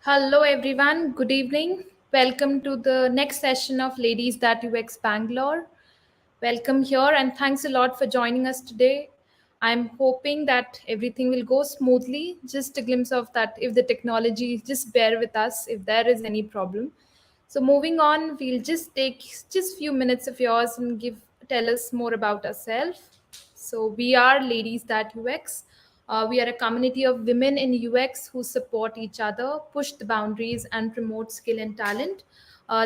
Hello, everyone. Good evening. Welcome to the next session of Ladies That UX Bangalore. Welcome here, and thanks a lot for joining us today. I'm hoping that everything will go smoothly. Just a glimpse of that. If the technology, just bear with us if there is any problem. So moving on, we'll just take just few minutes of yours and tell us more about ourselves. So we are Ladies That UX. We are a community of women in UX who support each other, push the boundaries, and promote skill and talent.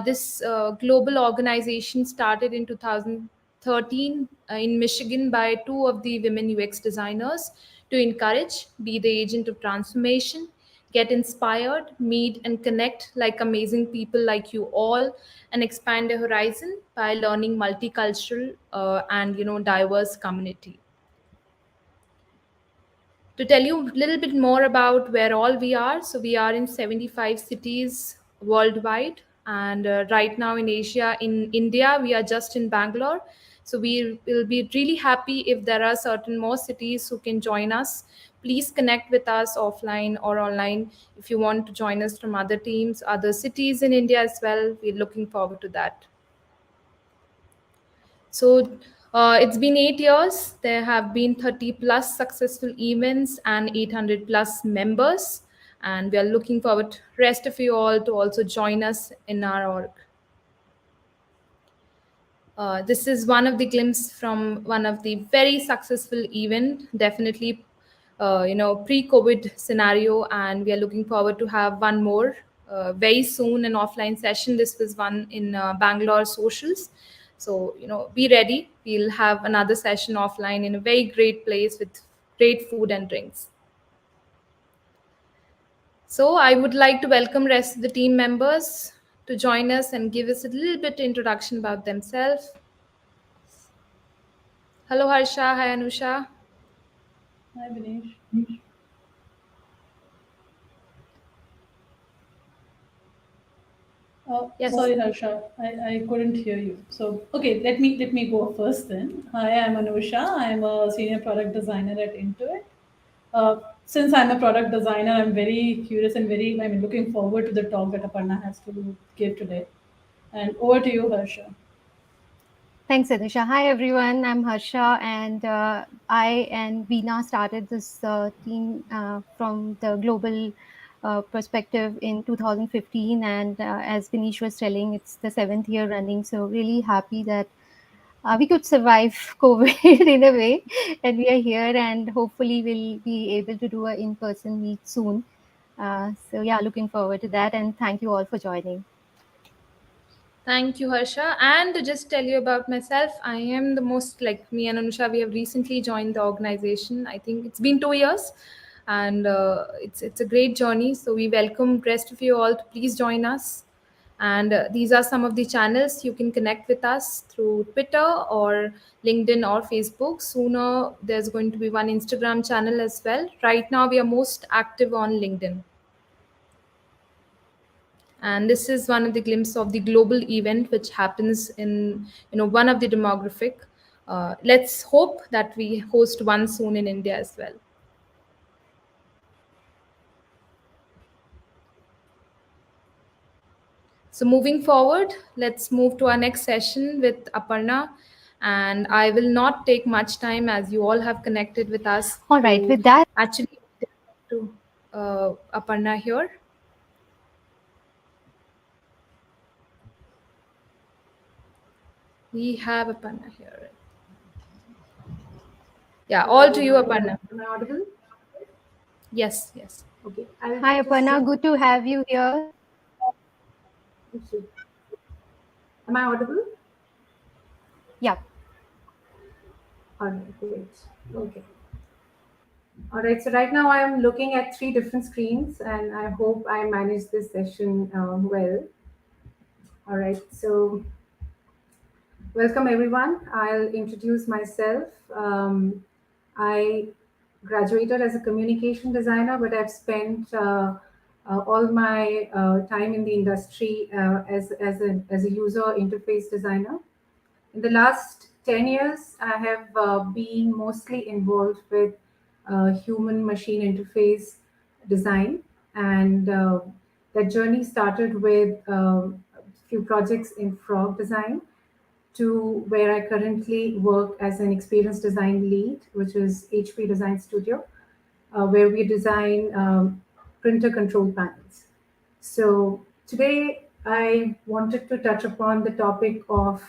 This global organization started in 2013 in Michigan by two of the women UX designers to encourage, be the agent of transformation, get inspired, meet, and connect like amazing people like you all, and expand their horizon by learning multicultural and diverse community. To tell you a little bit more about where all we are, so we are in 75 cities worldwide, and right now in Asia, in India, we are just in Bangalore. So we will be really happy if there are certain more cities who can join us. Please connect with us offline or online if you want to join us from other teams, other cities in India as well. We're looking forward to that. So it's been 8 years. There have been 30 plus successful events and 800 plus members. And we are looking forward, rest of you all, to also join us in our org. This is one of the glimpse from one of the very successful event, definitely, pre-COVID scenario, and we are looking forward to have one more very soon, an offline session. This was one in Bangalore socials. So be ready. We'll have another session offline in a very great place with great food and drinks. So I would like to welcome rest of the team members to join us and give us a little bit introduction about themselves. Hello, Harsha. Hi, Anusha. Hi, Vinesh. Yes. Sorry, Harsha, I couldn't hear you. So, okay, let me go first then. Hi, I'm Anusha. I'm a senior product designer at Intuit. Since I'm a product designer, I'm very curious and I'm looking forward to the talk that Aparna has to give today. And over to you, Harsha. Thanks, Adisha. Hi, everyone. I'm Harsha, and I and Veena started this team from the global perspective in 2015. And as Vinesh was telling, it's the seventh year running. So, really happy that we could survive COVID in a way, and we are here, and hopefully, we'll be able to do an in person meet soon. So, yeah, looking forward to that. And thank you all for joining. Thank you, Harsha. And to just tell you about myself, I am the most like me and Anusha. We have recently joined the organization. I think it's been 2 years, and it's a great journey. So we welcome rest of you all to please join us. And these are some of the channels you can connect with us through Twitter or LinkedIn or Facebook. Sooner there's going to be one Instagram channel as well. Right now we are most active on LinkedIn, and this is one of the glimpses of the global event which happens in one of the demographic. Let's hope that we host one soon in India as well. So moving forward, let's move to our next session with Aparna, and I will not take much time as you all have connected with us All right, to with that, actually to Aparna here. We have Aparna here. Yeah, all to you, Aparna. Am I audible? Yes, yes. Okay, I'll hi, just Aparna. Good to have you here. let's see. Am I audible? Yeah. All right, great. Okay. All right, so right now I am looking at three different screens and I hope I manage this session well. All right, so welcome everyone. I'll introduce myself. I graduated as a communication designer, but I've spent all my time in the industry as a user interface designer. In the last 10 years, I have been mostly involved with human machine interface design. And that journey started with a few projects in frog design to where I currently work as an experience design lead, which is HP Design Studio, where we design printer control panels. So today I wanted to touch upon the topic of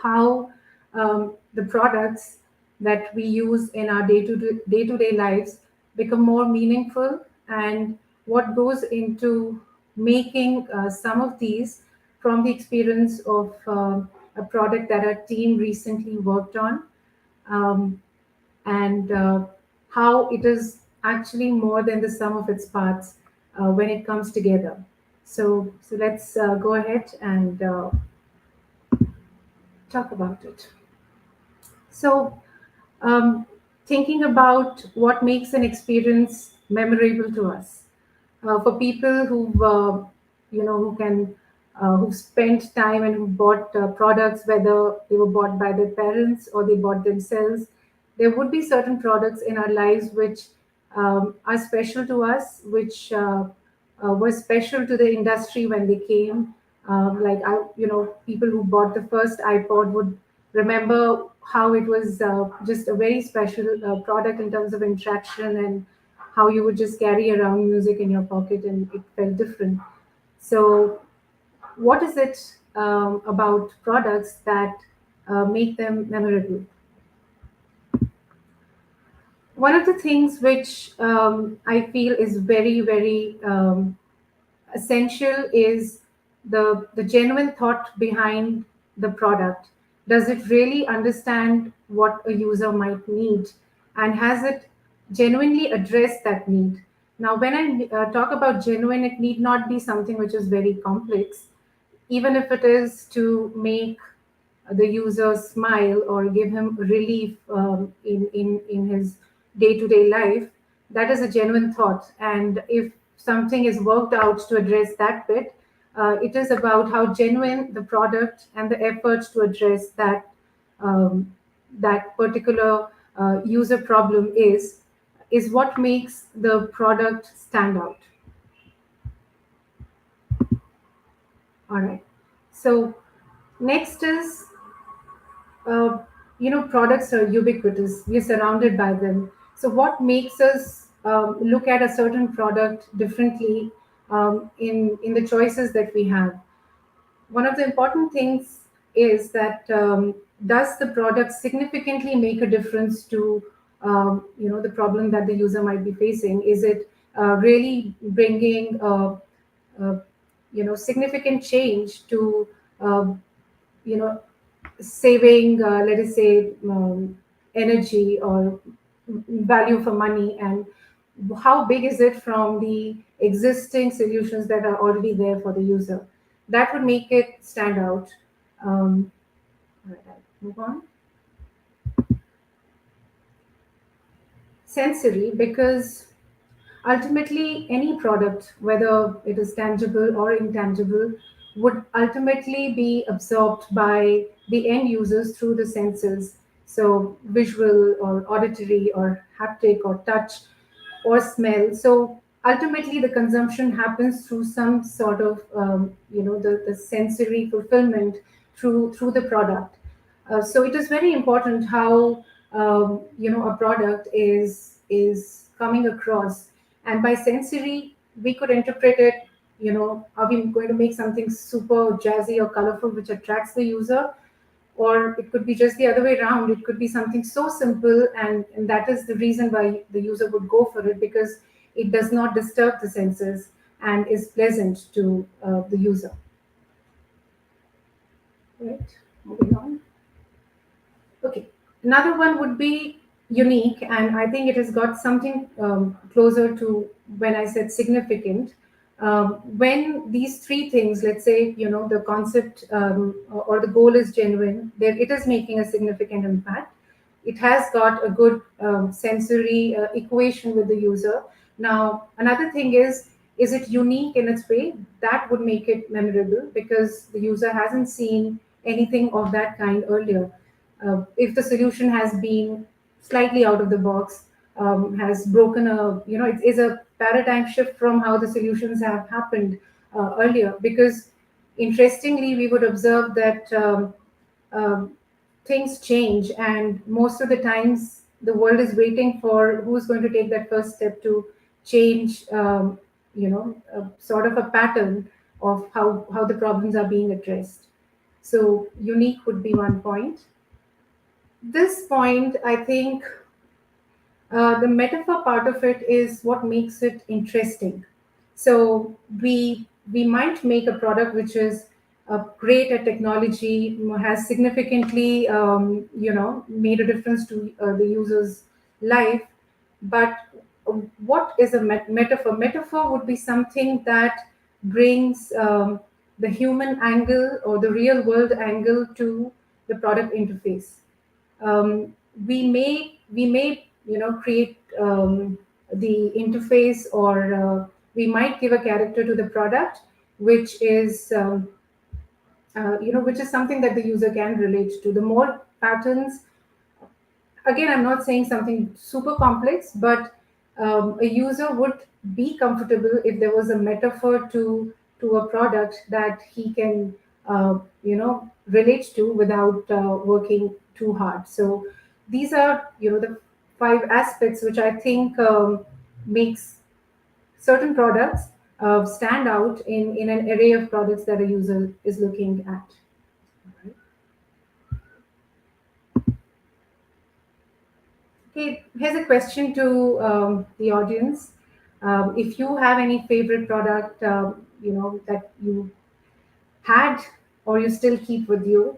how the products that we use in our day-to-day lives become more meaningful, and what goes into making some of these from the experience of a product that our team recently worked on, um, and how it is actually more than the sum of its parts when it comes together. So let's go ahead and talk about it. So, um, thinking about what makes an experience memorable to us, for people who've spent time and who bought products, whether they were bought by their parents or they bought themselves, there would be certain products in our lives which are special to us, which were special to the industry when they came. People who bought the first iPod would remember how it was just a very special product in terms of interaction, and how you would just carry around music in your pocket and it felt different. So, what is it about products that make them memorable? One of the things which I feel is very, very essential is the genuine thought behind the product. Does it really understand what a user might need, and has it genuinely addressed that need? Now, when I talk about genuine, it need not be something which is very complex, even if it is to make the user smile or give him relief in his day-to-day life. That is a genuine thought, and if something is worked out to address that bit, it is about how genuine the product and the effort to address um, that particular user problem is what makes the product stand out. All right. So next is, products are ubiquitous. We're surrounded by them. So what makes us look at a certain product differently in the choices that we have? One of the important things is that, does the product significantly make a difference to the problem that the user might be facing? Is it really bringing significant change to you know saving, let us say, energy or value for money, and how big is it from the existing solutions that are already there for the user? That would make it stand out. All right, I'll move on. Sensory, because ultimately any product, whether it is tangible or intangible, would ultimately be absorbed by the end users through the senses. So visual or auditory or haptic or touch or smell. So ultimately the consumption happens through some sort of the sensory fulfillment through the product. So it is very important how a product is coming across, and by sensory we could interpret it. Are we going to make something super jazzy or colorful which attracts the user, or it could be just the other way around? It could be something so simple, and that is the reason why the user would go for it, because it does not disturb the senses and is pleasant to the user. Right, moving on. Okay, another one would be unique, and I think it has got something closer to when I said significant. When these three things, let's say, the concept or the goal is genuine, then it is making a significant impact. It has got a good sensory equation with the user. Now, another thing is it unique in its way? That would make it memorable because the user hasn't seen anything of that kind earlier. If the solution has been slightly out of the box, has broken it is a paradigm shift from how the solutions have happened earlier. Because interestingly, we would observe that um, things change, and most of the times the world is waiting for who's going to take that first step to change, sort of a pattern of how the problems are being addressed. So unique would be one point. This point, I think, the metaphor part of it is what makes it interesting. So we might make a product which is great at technology, has significantly made a difference to the user's life. But what is a metaphor? Metaphor would be something that brings the human angle or the real world angle to the product interface. We may create the interface, or we might give a character to the product which is which is something that the user can relate to. The more patterns, again, I'm not saying something super complex, but a user would be comfortable if there was a metaphor to a product that he can relate to without working too hard. So these are the five aspects which I think makes certain products stand out in an array of products that a user is looking at. Okay, here's a question to the audience. If you have any favorite product, that you had or you still keep with you,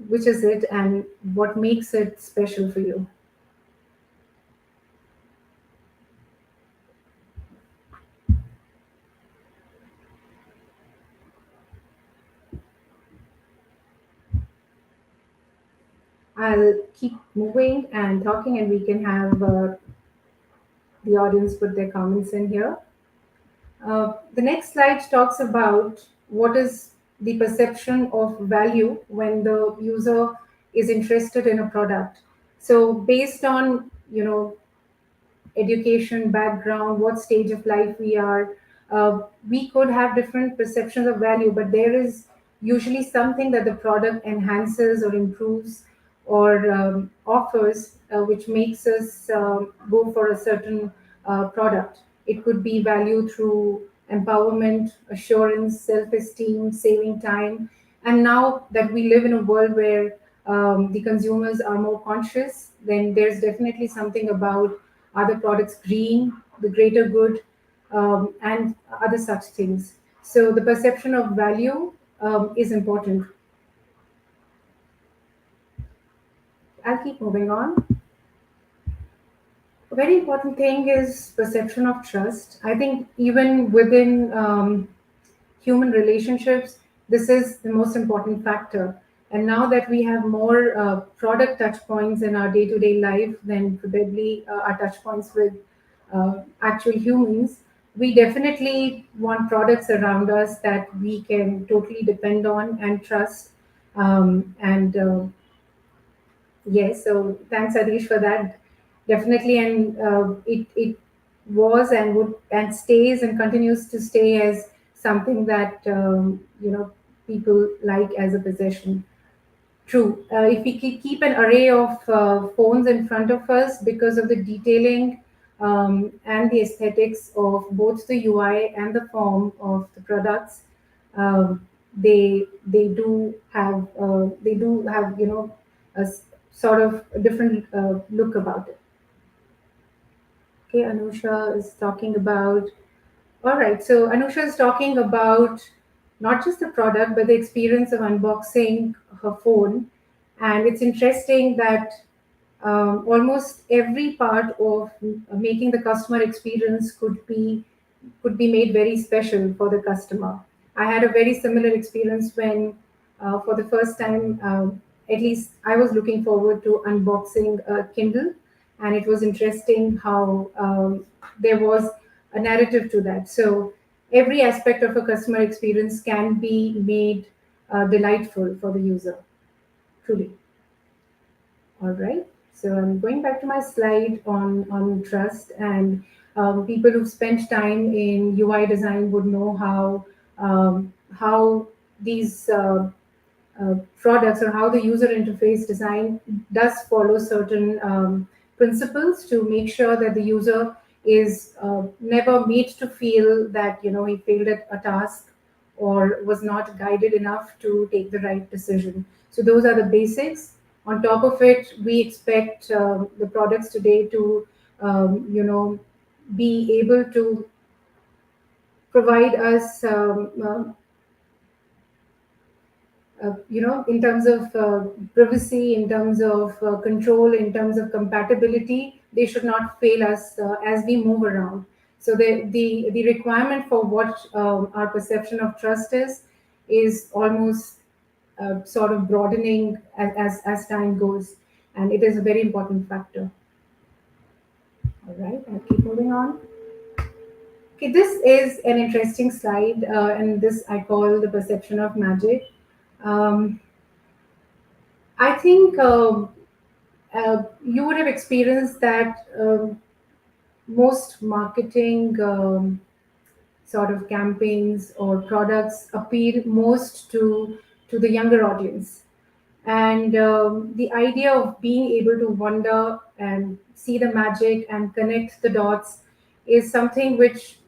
which is it, and what makes it special for you? I'll keep moving and talking, and we can have the audience put their comments in here. The next slide talks about what is the perception of value when the user is interested in a product. So based on education background, what stage of life we are, we could have different perceptions of value, but there is usually something that the product enhances or improves or offers, which makes us go for a certain product. It could be value through empowerment, assurance, self-esteem, saving time. And now that we live in a world where the consumers are more conscious, then there's definitely something about other products, green, the greater good, and other such things. So the perception of value is important. I'll keep moving on. A very important thing is perception of trust. I think even within human relationships, this is the most important factor. And now that we have more product touch points in our day-to-day life than probably our touch points with actual humans, we definitely want products around us that we can totally depend on and trust. And Yes, so thanks, Adish, for that. Definitely, and it was and would and stays and continues to stay as something that people like as a possession. True. If we keep an array of phones in front of us, because of the detailing and the aesthetics of both the UI and the form of the products, they do have a sort of a different look about it. Okay, Anusha is talking about. All right, so Anusha is talking about not just the product, but the experience of unboxing her phone. And it's interesting that almost every part of making the customer experience could be made very special for the customer. I had a very similar experience when, for the first time, at least I was looking forward to unboxing a Kindle, and it was interesting how there was a narrative to that. So every aspect of a customer experience can be made delightful for the user, truly. All right. So I'm going back to my slide on trust, and people who've spent time in UI design would know how these products or how the user interface design does follow certain principles to make sure that the user is never made to feel that he failed at a task or was not guided enough to take the right decision. So those are the basics. On top of it, we expect the products today to be able to provide us in terms of privacy, in terms of control, in terms of compatibility, they should not fail us as we move around. So the requirement for what our perception of trust is almost sort of broadening as time goes, and it is a very important factor. All right, I'll keep moving on. Okay, this is an interesting slide, and this I call the perception of magic. Um, I think you would have experienced that most marketing sort of campaigns or products appeal most to the younger audience, and the idea of being able to wonder and see the magic and connect the dots is something which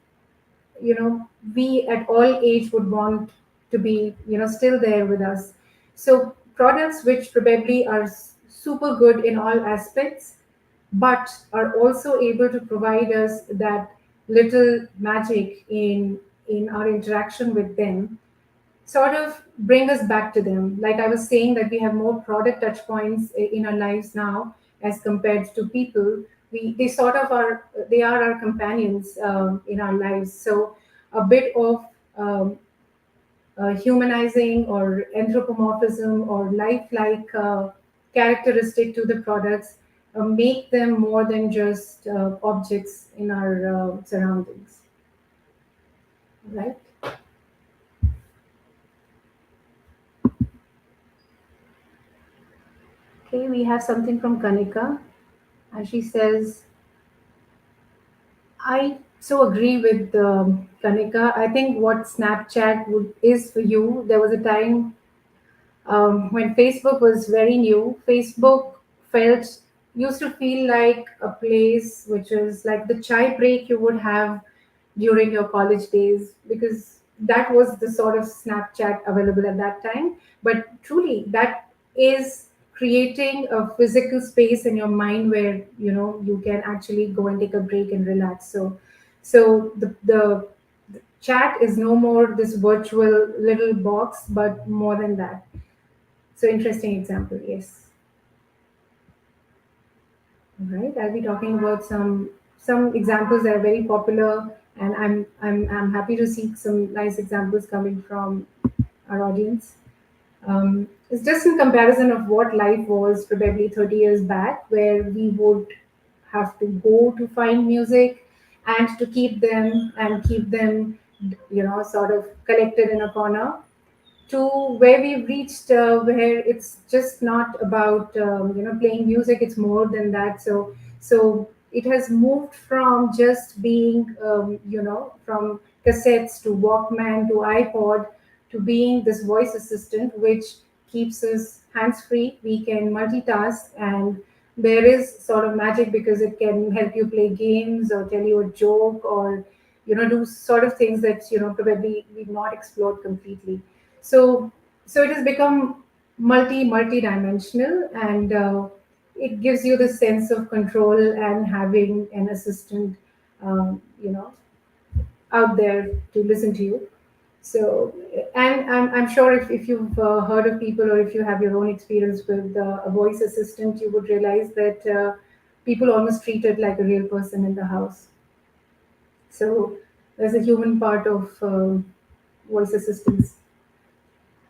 we at all age would want to be still there with us. So products which probably are super good in all aspects but are also able to provide us that little magic in our interaction with them sort of bring us back to them. Like I was saying, that we have more product touch points in our lives now as compared to people. They sort of are, they are our companions in our lives. So a bit of humanizing or anthropomorphism or lifelike characteristic to the products make them more than just objects in our surroundings, right? Okay, we have something from Kanika, and she says, I so agree with Kanika. I think what Snapchat is for you, there was a time when Facebook was very new. Facebook felt used to feel like a place which is like the chai break you would have during your college days, because that was the sort of Snapchat available at that time. But truly, that is creating a physical space in your mind where you can actually go and take a break and relax. So the chat is no more this virtual little box, but more than that. So interesting example, yes. All right, I'll be talking about some examples that are very popular, and I'm happy to see some nice examples coming from our audience. It's just in comparison of what life was probably 30 years back, where we would have to go to find music and to keep them, sort of collected in a corner, to where we've reached, where it's just not about playing music. It's more than that. So it has moved from just being from cassettes to Walkman to iPod to being this voice assistant which keeps us hands free. We can multitask, and there is sort of magic because it can help you play games or tell you a joke, or do sort of things that probably we've not explored completely. So so it has become multi-dimensional, and it gives you the sense of control and having an assistant um, you know out there to listen to you. So, and I'm sure if you've heard of people, or if you have your own experience with a voice assistant, you would realize that people almost treat it like a real person in the house. So there's a human part of voice assistants.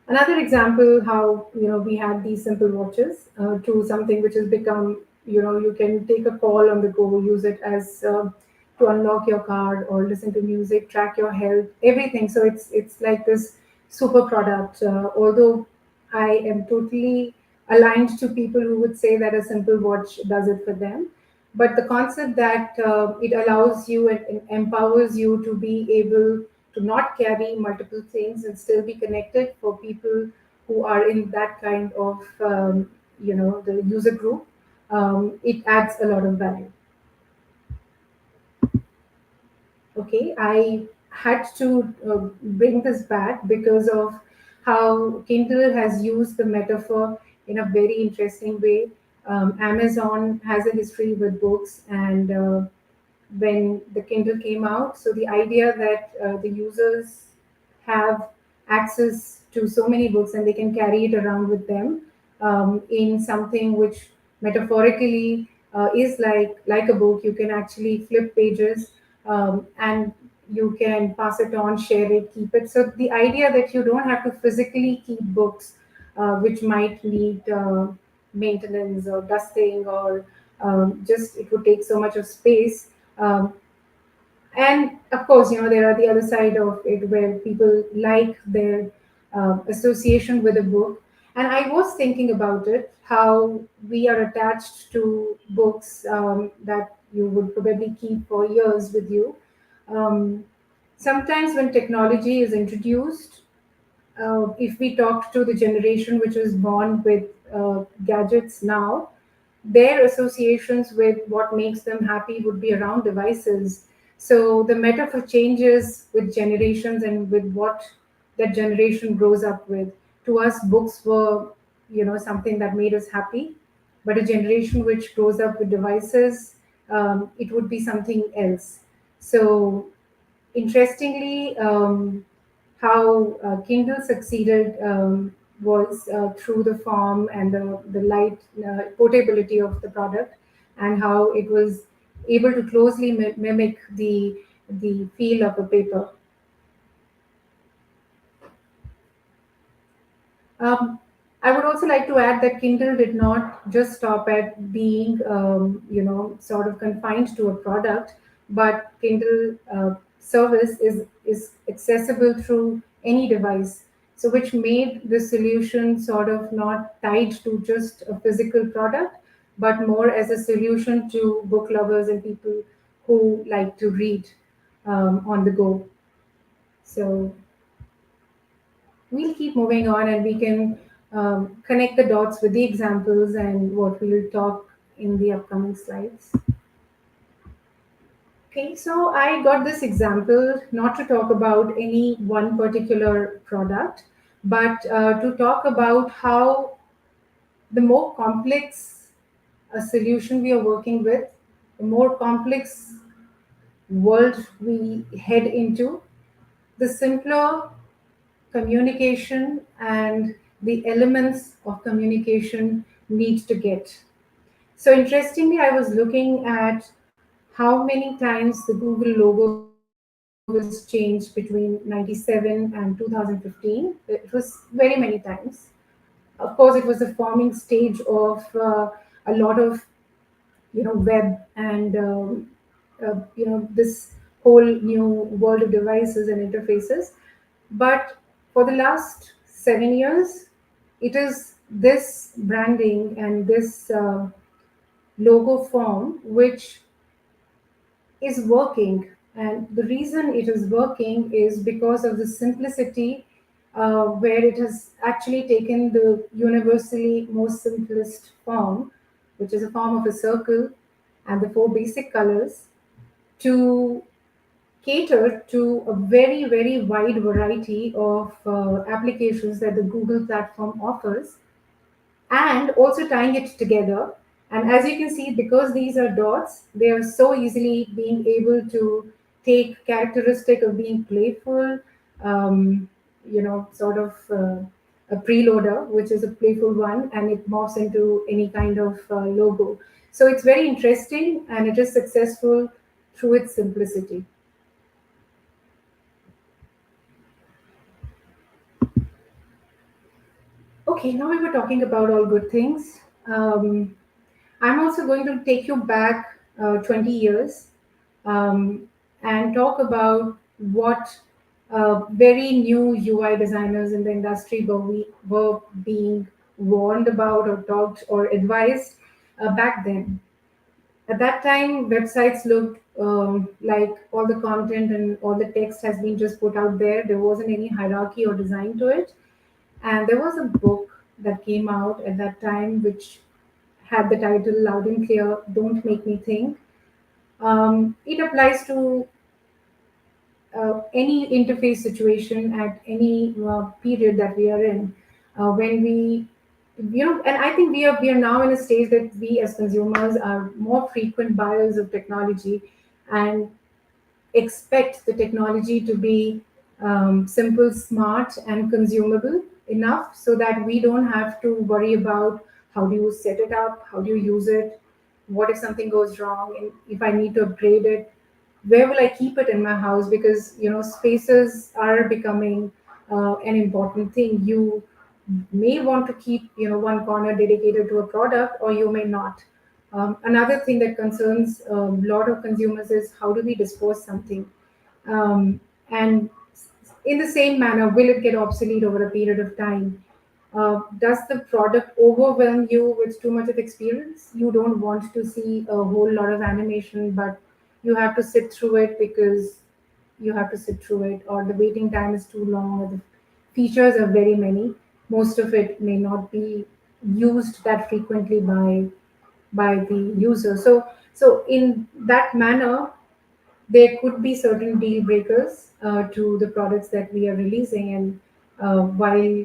Another example, how we had these simple watches to something which has become, you can take a call on the go, use it as to unlock your card or listen to music, track your health, everything. So it's like this super product. Although I am totally aligned to people who would say that a simple watch does it for them. But the concept that it allows you and empowers you to be able to not carry multiple things and still be connected for people who are in that kind of the user group, it adds a lot of value. Okay, I had to bring this back because of how Kindle has used the metaphor in a very interesting way. Amazon has a history with books, and when the Kindle came out, so the idea that the users have access to so many books and they can carry it around with them in something which metaphorically is like a book. You can actually flip pages, and you can pass it on, share it, keep it. So the idea that you don't have to physically keep books, which might need maintenance or dusting, or just it would take so much of space. And of course, there are the other side of it where people like their association with a book. And I was thinking about it, how we are attached to books that you would probably keep for years with you. um, Sometimes when technology is introduced, if we talk to the generation which was born with gadgets now, their associations with what makes them happy would be around devices. So the metaphor changes with generations and with what that generation grows up with. To us, books were, something that made us happy, but a generation which grows up with devices, it would be something else. So interestingly, how Kindle succeeded was through the form and the light portability of the product, and how it was able to closely mimic the feel of a paper. Um, I would also like to add that Kindle did not just stop at being, sort of confined to a product, but Kindle service is accessible through any device. So, which made the solution sort of not tied to just a physical product, but more as a solution to book lovers and people who like to read on the go. So, we'll keep moving on, and we can connect the dots with the examples and what we'll talk in the upcoming slides. Okay, so I got this example not to talk about any one particular product, but to talk about how the more complex a solution we are working with, the more complex world we head into, the simpler communication and the elements of communication need to get. So interestingly, I was looking at how many times the Google logo was changed between 97 and 2015. It was very many times. Of course, it was the forming stage of a lot of web and this whole new world of devices and interfaces. But for the last 7 years, it is this branding and this logo form which is working. And the reason it is working is because of the simplicity, where it has actually taken the universally most simplest form, which is a form of a circle and the four basic colors, to cater to a very, very wide variety of applications that the Google platform offers, and also tying it together. And as you can see, because these are dots, they are so easily being able to take characteristic of being playful, sort of a preloader, which is a playful one, and it morphs into any kind of logo. So it's very interesting, and it is successful through its simplicity. Okay, now we were talking about all good things. I'm also going to take you back 20 years, and talk about what very new UI designers in the industry were being warned about or talked or advised back then. At that time, websites looked like all the content and all the text has been just put out there. There wasn't any hierarchy or design to it. And there was a book that came out at that time which had the title loud and clear, Don't Make Me Think. It applies to any interface situation at any period that we are in. When we, and I think we are now in a stage that we as consumers are more frequent buyers of technology and expect the technology to be simple, smart, and consumable enough so that we don't have to worry about how do you set it up, how do you use it, what if something goes wrong, and if I need to upgrade it, where will I keep it in my house? Because spaces are becoming an important thing. You may want to keep one corner dedicated to a product, or you may not. Another thing that concerns a lot of consumers is how do we dispose something, and in the same manner, will it get obsolete over a period of time? Does the product overwhelm you with too much of experience? You don't want to see a whole lot of animation, but you have to sit through it because you have to sit through it, or the waiting time is too long, or the features are very many. Most of it may not be used that frequently by the user. So in that manner, there could be certain deal breakers to the products that we are releasing, and while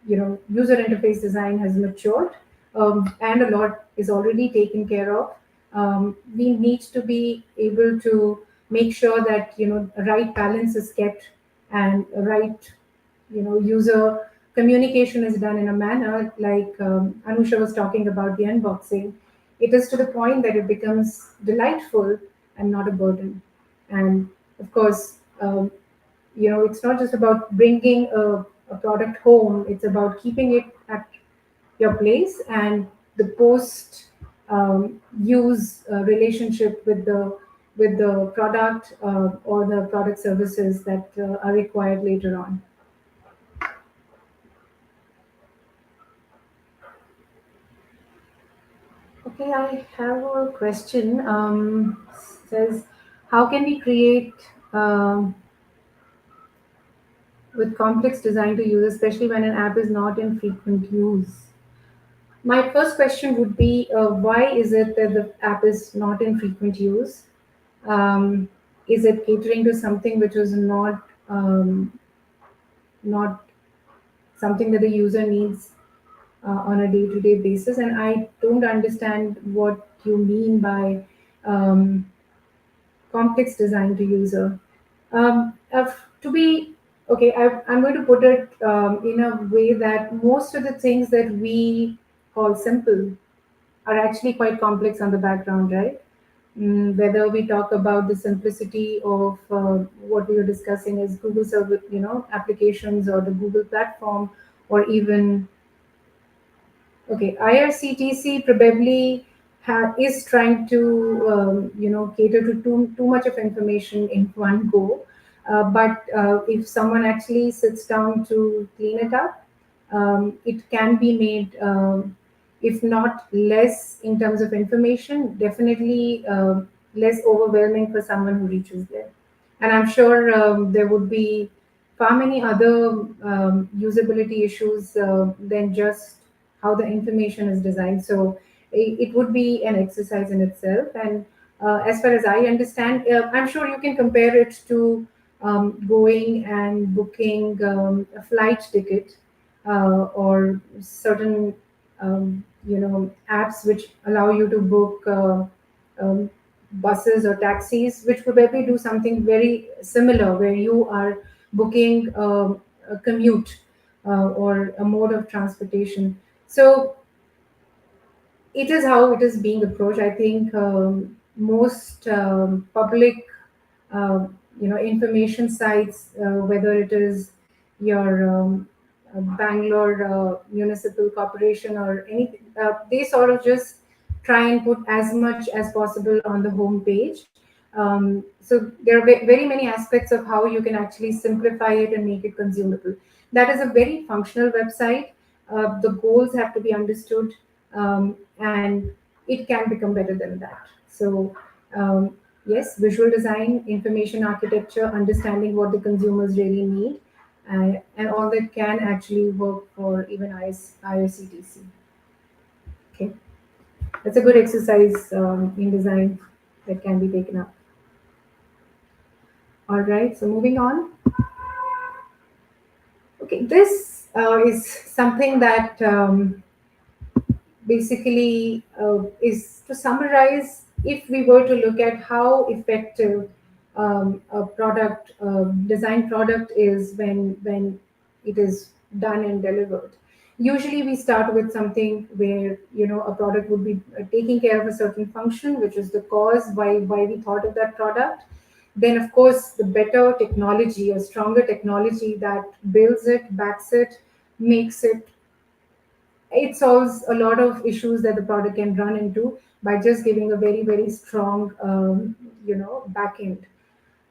user interface design has matured and a lot is already taken care of, we need to be able to make sure that right balance is kept, and right user communication is done in a manner like Anusha was talking about the unboxing. It is to the point that it becomes delightful and not a burden. And of course, it's not just about bringing a product home, it's about keeping it at your place, and the post use relationship with the product or the product services that are required later on. Okay, I have a question. Says, how can we create with complex design to use, especially when an app is not in frequent use? My first question would be, why is it that the app is not in frequent use? Is it catering to something which is not something that the user needs on a day-to-day basis? And I don't understand what you mean by complex design to user. To be okay, I'm going to put it in a way that most of the things that we call simple are actually quite complex on the background, right? Whether we talk about the simplicity of what we were discussing is Google service, applications, or the Google platform, or even okay, IRCTC probably is trying to cater to too much of information in one go. But if someone actually sits down to clean it up, it can be made, if not less in terms of information, definitely less overwhelming for someone who reaches there. And I'm sure there would be far many other usability issues than just how the information is designed. So it would be an exercise in itself. And as far as I understand, I'm sure you can compare it to going and booking a flight ticket or certain apps which allow you to book buses or taxis, which probably do something very similar, where you are booking a commute or a mode of transportation. So it is how it is being approached. I think most public, information sites, whether it is your Bangalore Municipal Corporation or anything, they sort of just try and put as much as possible on the home page. So there are very many aspects of how you can actually simplify it and make it consumable. That is a very functional website. the goals have to be understood, and it can become better than that. So yes, visual design, information architecture, understanding what the consumers really need, and all that can actually work for even IOCTC. Okay, that's a good exercise in design that can be taken up. All right, so moving on. Okay, this is something that basically is to summarize. If we were to look at how effective a product design product is when it is done and delivered, usually we start with something where a product would be taking care of a certain function, which is the cause why we thought of that product. Then of course the better technology or stronger technology that builds it, backs it, makes it solves a lot of issues that the product can run into by just giving a very very strong back end.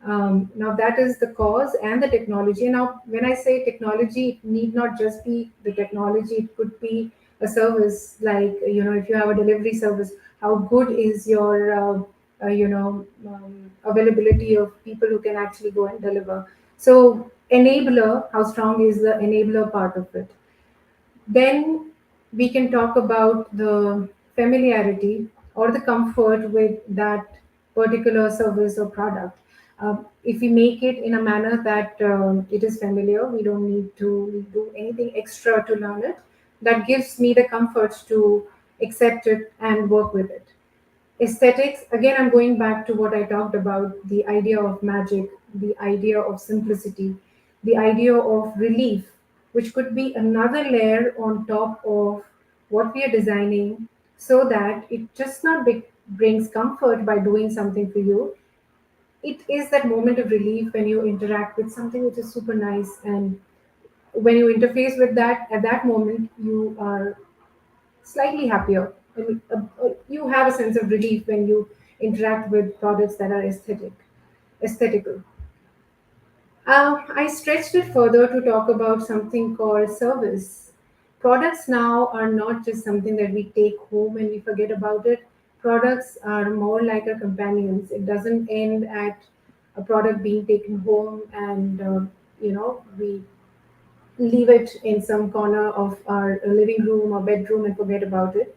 Now that is the cause and the technology. Now when I say technology, it need not just be the technology, it could be a service, like if you have a delivery service, how good is your availability of people who can actually go and deliver. So enabler, how strong is the enabler part of it. Then we can talk about the familiarity or the comfort with that particular service or product. If we make it in a manner that it is familiar, we don't need to do anything extra to learn it. That gives me the comfort to accept it and work with it. Aesthetics, again, I'm going back to what I talked about, the idea of magic, the idea of simplicity, the idea of relief, which could be another layer on top of what we are designing, so that it just not brings comfort by doing something for you. It is that moment of relief when you interact with something which is super nice, and when you interface with that, at that moment you are slightly happier. You have a sense of relief when you interact with products that are aesthetical. I stretched it further to talk about something called service. Products now are not just something that we take home and we forget about it. Products are more like our companions. It doesn't end at a product being taken home and we leave it in some corner of our living room or bedroom and forget about it.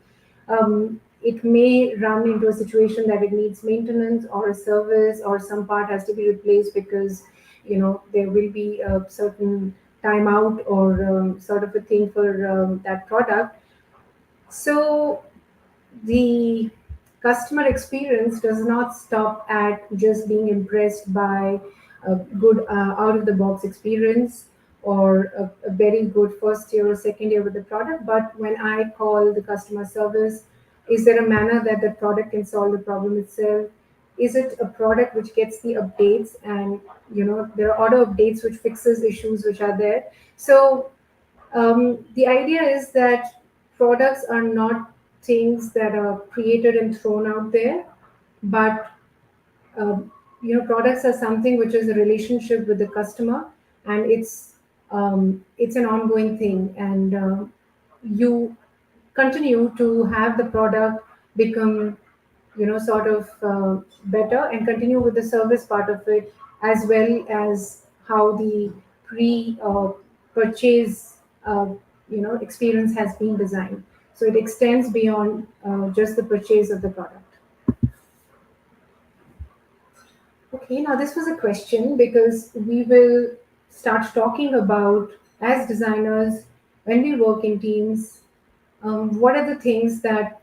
It may run into a situation that it needs maintenance or a service, or some part has to be replaced because there will be a certain timeout or sort of a thing for that product. So the customer experience does not stop at just being impressed by a good out of the box experience or a very good first year or second year with the product. But when I call the customer service, is there a manner that the product can solve the problem itself? Is it a product which gets the updates, and there are auto updates which fixes issues which are there? So the idea is that products are not things that are created and thrown out there, but products are something which is a relationship with the customer, and it's an ongoing thing, and you continue to have the product become sort of better, and continue with the service part of it, as well as how the pre purchase experience has been designed, so it extends beyond just the purchase of the product. Okay, now this was a question because we will start talking about, as designers, when we work in teams, what are the things that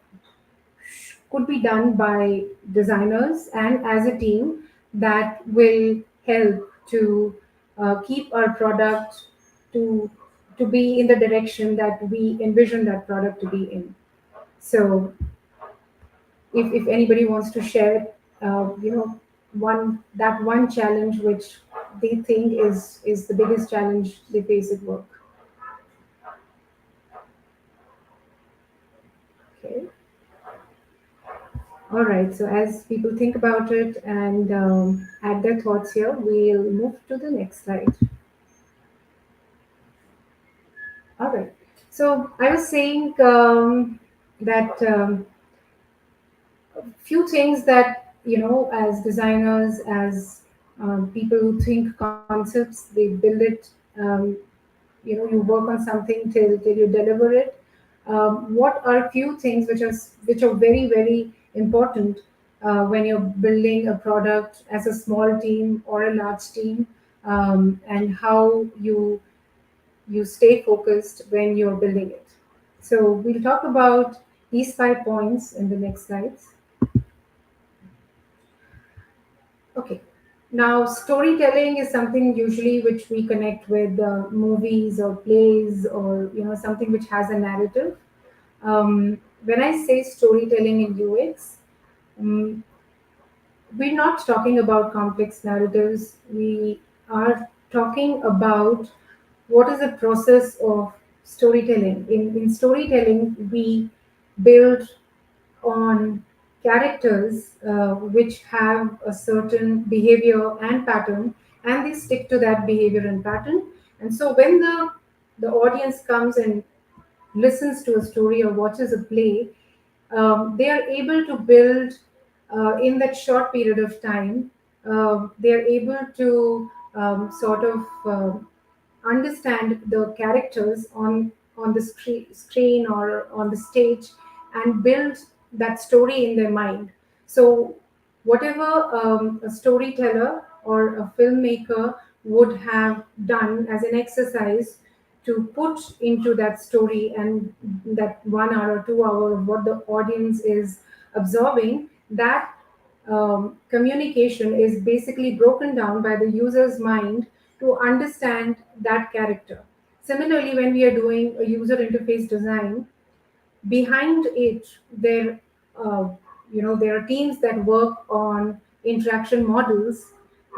could be done by designers and as a team that will help to keep our product to to be in the direction that we envision that product to be in. So if anybody wants to share one challenge which they think is the biggest challenge they face at work. Okay. All right, so as people think about it and add their thoughts here, we'll move to the next slide. All right. So I was saying that few things that, as designers, as people who think concepts, they build it. You work on something till you deliver it. What are few things which are very very important when you're building a product as a small team or a large team, and how you stay focused when you're building it. So we'll talk about these 5 points in the next slides. Okay. Now, storytelling is something usually which we connect with movies or plays, or something which has a narrative. When I say storytelling in UX, um, we're not talking about complex narratives. We are talking about what is the process of storytelling. In storytelling, we build on characters which have a certain behavior and pattern, and they stick to that behavior and pattern. And so when the audience comes and listens to a story or watches a play, they are able to build in that short period of time. They are able to sort of understand the characters on the screen or on the stage, and build that story in their mind. So whatever a storyteller or a filmmaker would have done as an exercise to put into that story, and that 1 hour or 2 hour of what the audience is absorbing, that communication is basically broken down by the user's mind to understand that character. Similarly, when we are doing a user interface design, behind it uh, there are teams that work on interaction models.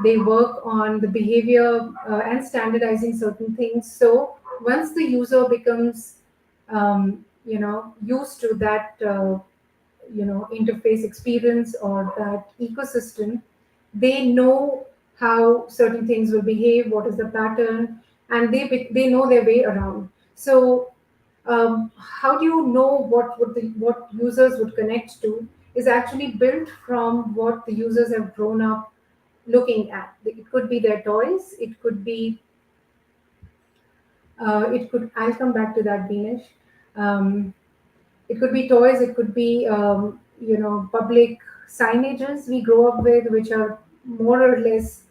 They work on the behavior and standardizing certain things. So once the user becomes used to that interface experience or that ecosystem, they know how certain things will behave, what is the pattern, and they know their way around. So how do you know what users would connect to is actually built from what the users have grown up looking at. It could be their toys, it could be I'll come back to that, Beanish. um, it could be toys, it could be public signages we grow up with, which are more or less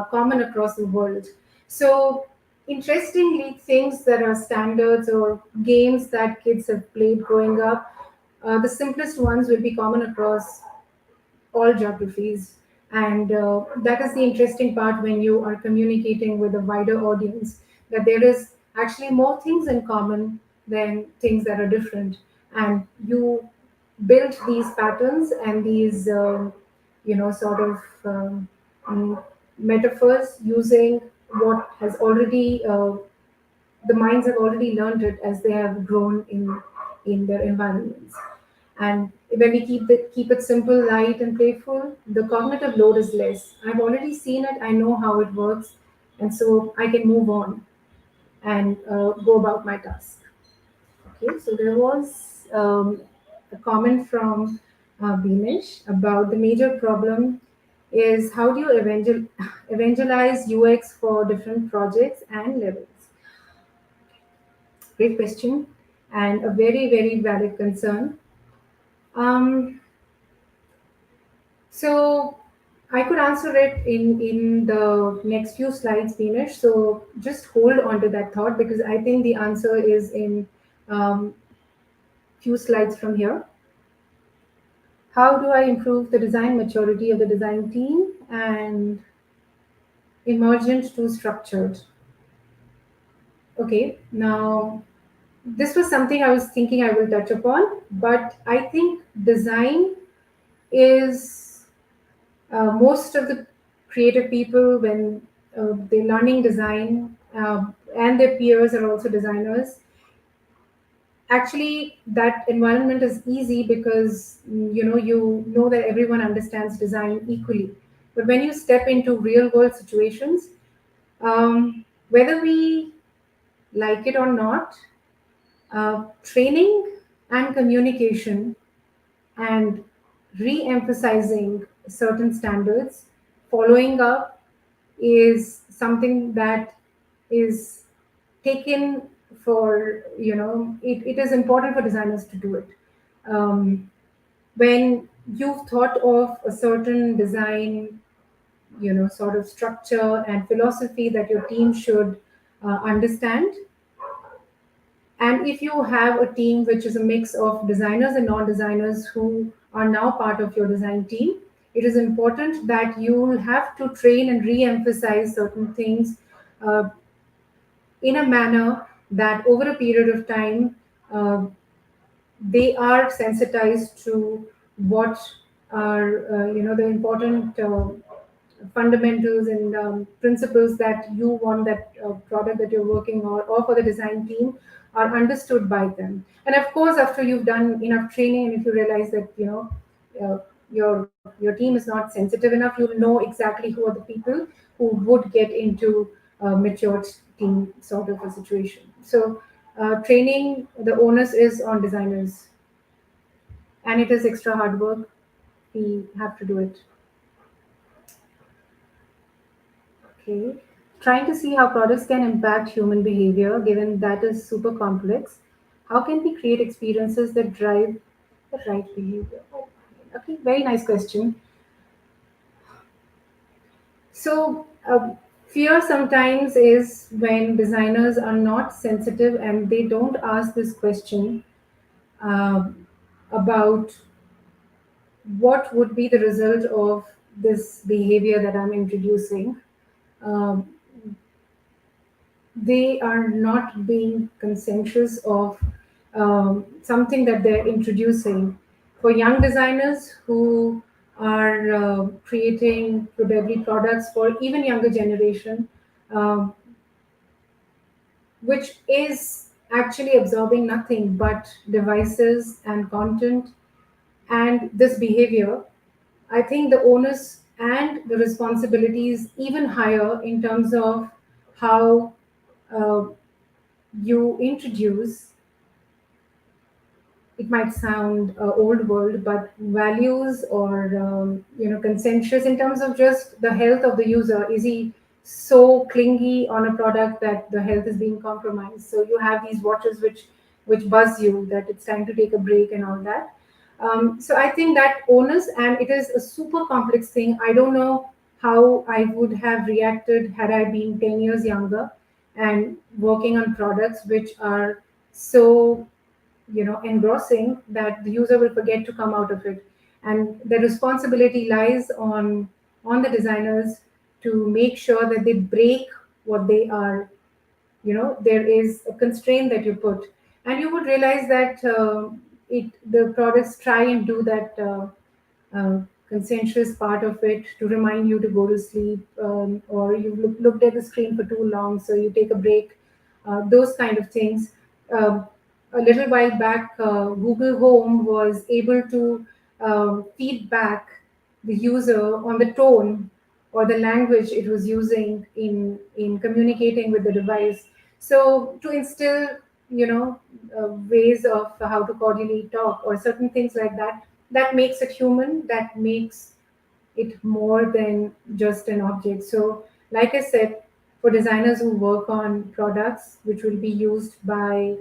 common across the world. So interestingly, things that are standards or games that kids have played growing up, the simplest ones will be common across all geographies. And that is the interesting part when you are communicating with a wider audience, that there is actually more things in common than things that are different. And you build these patterns and these, sort of metaphors using what has already, the minds have already learned it as they have grown in their environments. And when we keep it simple, light, and playful, the cognitive load is less. I've already seen it. I know how it works, and so I can move on and go about my task. Okay, so there was a comment from Beamish about the major problem is how do you evangelize UX for different projects and levels? Great question, and a very, very valid concern. Um, so I could answer it in the next few slides, Beamish. So just hold on to that thought, because I think the answer is in um, few slides from here. How do I improve the design maturity of the design team and emergent to structured? Okay, now this was something I was thinking I will touch upon, but I think design is most of the creative people, when they're learning design, and their peers are also designers. Actually, that environment is easy because you know that everyone understands design equally. But when you step into real world situations, whether we like it or not, Training and communication and re-emphasizing certain standards, following up is something that is taken for, it is important for designers to do it. um, when you've thought of a certain design, sort of structure and philosophy that your team should understand, and if you have a team which is a mix of designers and non-designers who are now part of your design team, it is important that you will have to train and re-emphasize certain things uh, in a manner that over a period of time uh, they are sensitized to what are the important fundamentals and principles that you want that product that you're working on or for the design team are understood by them. And of course, after you've done enough training and if you realize that uh, your team is not sensitive enough, you'll know exactly who are the people who would get into a matured team sort of a situation. So training, the onus is on designers, and it is extra hard work. We have to do it. Okay. Trying to see how products can impact human behavior, given that is super complex. How can we create experiences that drive the right behavior? Okay, very nice question. So, fear sometimes is when designers are not sensitive and they don't ask this question about what would be the result of this behavior that I'm introducing. Um, they are not being conscientious of something that they're introducing. For young designers who are creating probably products for even younger generation, um, which is actually absorbing nothing but devices and content and this behavior, I think the onus and the responsibility is even higher in terms of how uh, you introduce. It might sound old world, but values or conscientious in terms of just the health of the user. Is he so clingy on a product that the health is being compromised? So you have these watches which buzz you that it's time to take a break and all that. So I think that onus, and it is a super complex thing. I don't know how I would have reacted had I been 10 years younger and working on products which are so engrossing that the user will forget to come out of it. And the responsibility lies on the designers to make sure that they break what they are. There is a constraint that you put, and you would realize that the products try and do that conscientious part of it to remind you to go to sleep, or you've looked at the screen for too long, so you take a break. Those kind of things. Um a little while back, Google Home was able to feed back the user on the tone or the language it was using in communicating with the device. So to instill, ways of how to cordially talk or certain things like that, that makes it human, that makes it more than just an object. So, like I said, for designers who work on products which will be used by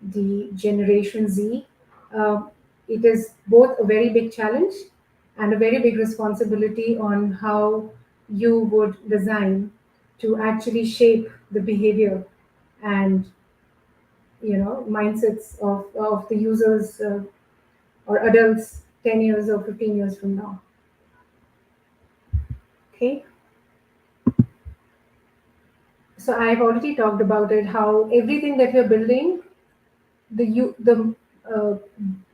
the Generation Z, uh, it is both a very big challenge and a very big responsibility on how you would design to actually shape the behavior and mindsets of the users or adults 10 years or 15 years from now. Okay. So I've already talked about it, how everything that we're building, the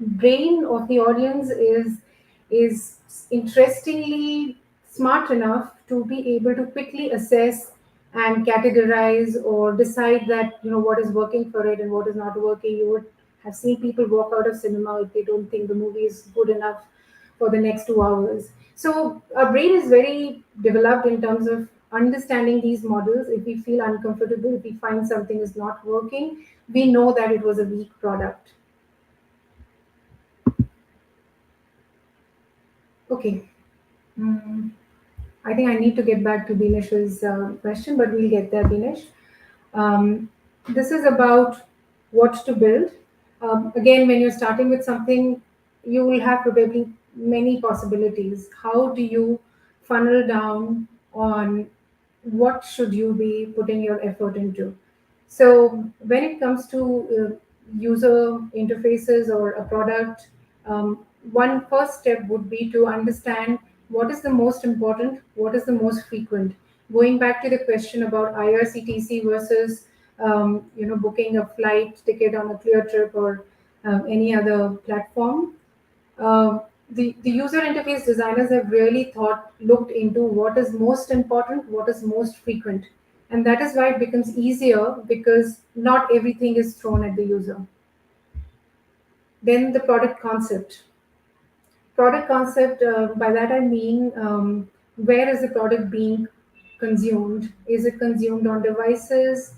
brain of the audience is interestingly smart enough to be able to quickly assess and categorize or decide that what is working for it and what is not working. You would have seen people walk out of cinema if they don't think the movie is good enough for the next 2 hours. So our brain is very developed in terms of understanding these models, if we feel uncomfortable, if we find something is not working, we know that it was a weak product. Okay. Mm, I think I need to get back to Dinesh's question, but we'll get there, Dinesh. Um, this is about what to build. Again, when you're starting with something, you will have probably many possibilities. How do you funnel down on what should you be putting your effort into? So when it comes to user interfaces or a product, one first step would be to understand what is the most important, what is the most frequent. Going back to the question about IRCTC versus booking a flight ticket on a Clear Trip or any other platform, the user interface designers have really looked into what is most important, what is most frequent. And that is why it becomes easier because not everything is thrown at the user. Then the product concept. Product concept, by that I mean, where is the product being consumed? Is it consumed on devices?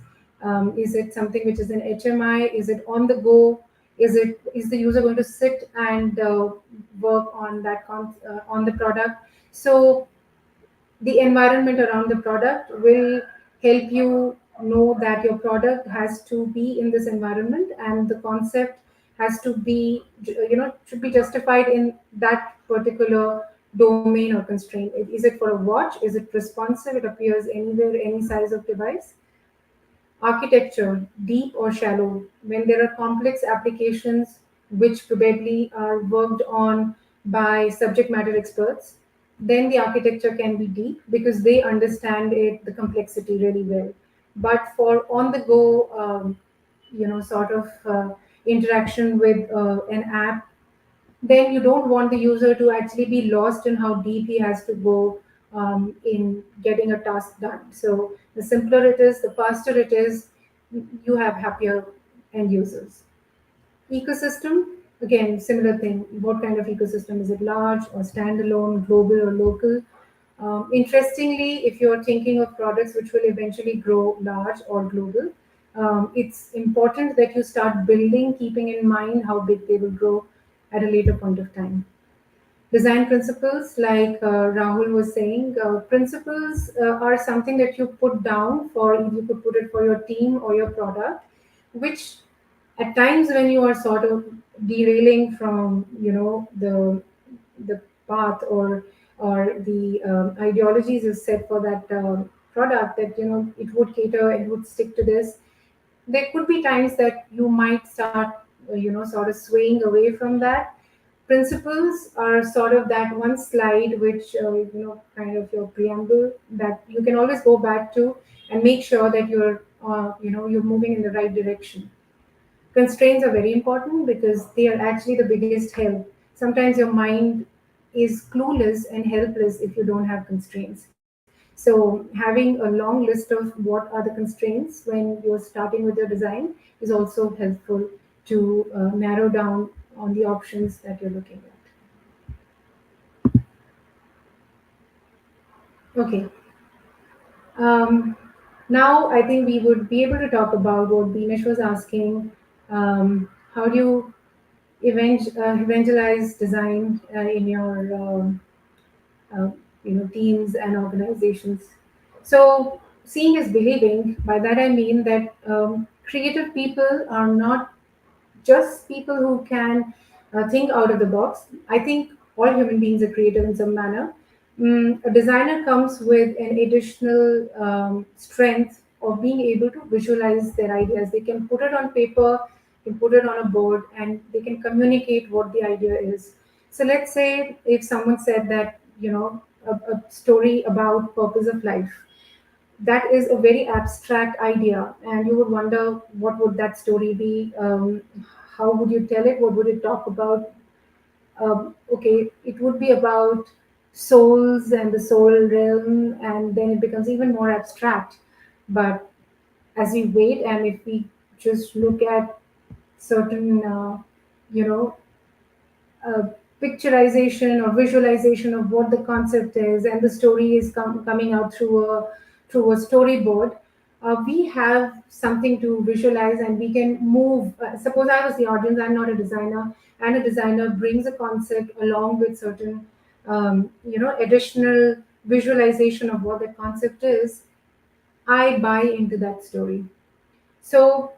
Is it something which is an HMI? Is it on the go? Is the user going to sit and work on on the product? So the environment around the product will help you know that your product has to be in this environment, and the concept has to be, should be justified in that particular domain or constraint. Is it for a watch? Is it responsive? It appears anywhere, any size of device. Architecture, deep or shallow. When there are complex applications which probably are worked on by subject matter experts, then the architecture can be deep because they understand the complexity really well. But for on the go, sort of interaction with an app, then you don't want the user to actually be lost in how deep he has to go in getting a task done. So the simpler it is, the faster it is, you have happier end users. Ecosystem, again, similar thing. What kind of ecosystem? Is it large or standalone, global or local? Interestingly, if you're thinking of products which will eventually grow large or global, it's important that you start building, keeping in mind how big they will grow at a later point of time. Design principles, like Rahul was saying, principles are something that you put down for, you could put it for your team or your product, which at times when you are sort of derailing from the path or the ideologies you set for that product, that it would cater, it would stick to this, there could be times that you might start sort of swaying away from that. Principles are sort of that one slide which kind of your preamble that you can always go back to and make sure that you're moving in the right direction. Constraints are very important because they are actually the biggest help. Sometimes your mind is clueless and helpless if you don't have constraints. So having a long list of what are the constraints when you're starting with your design is also helpful to narrow down on the options that you're looking at. Okay. Um, Now I think we would be able to talk about what Dinesh was asking. How do you evangelize design in your uh, teams and organizations? So seeing is believing. By that I mean that creative people are not just people who can think out of the box. I think all human beings are creative in some manner. A designer comes with an additional strength of being able to visualize their ideas. They can put it on paper, can put it on a board, and they can communicate what the idea is. So let's say if someone said that, a story about purpose of life, that is a very abstract idea, and you would wonder what would that story be, how would you tell it, what would it talk about. Okay, it would be about souls and the soul realm, and then it becomes even more abstract. But as we wait, and if we just look at certain you know uh, picturization or visualization of what the concept is, and the story is coming out through a storyboard, we have something to visualize, and we can move. Suppose I was the audience, I'm not a designer, and a designer brings a concept along with certain additional visualization of what the concept is. I buy into that story. So,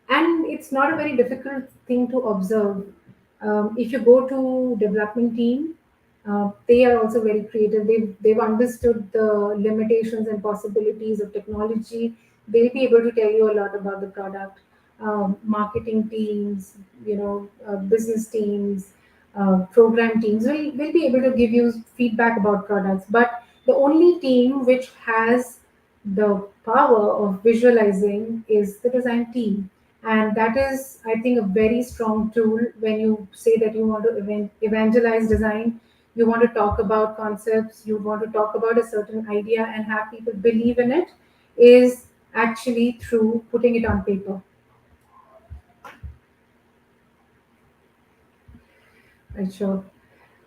and it's not a very difficult thing to observe. If you go to development team, they are also very creative. They've understood the limitations and possibilities of technology. They'll be able to tell you a lot about the product. Marketing teams, business teams, program teams will be able to give you feedback about products. But the only team which has the power of visualizing is the design team. And that is, I think, a very strong tool when you say that you want to evangelize design. You want to talk about concepts, you want to talk about a certain idea and have people believe in it, is actually through putting it on paper. Right, sure.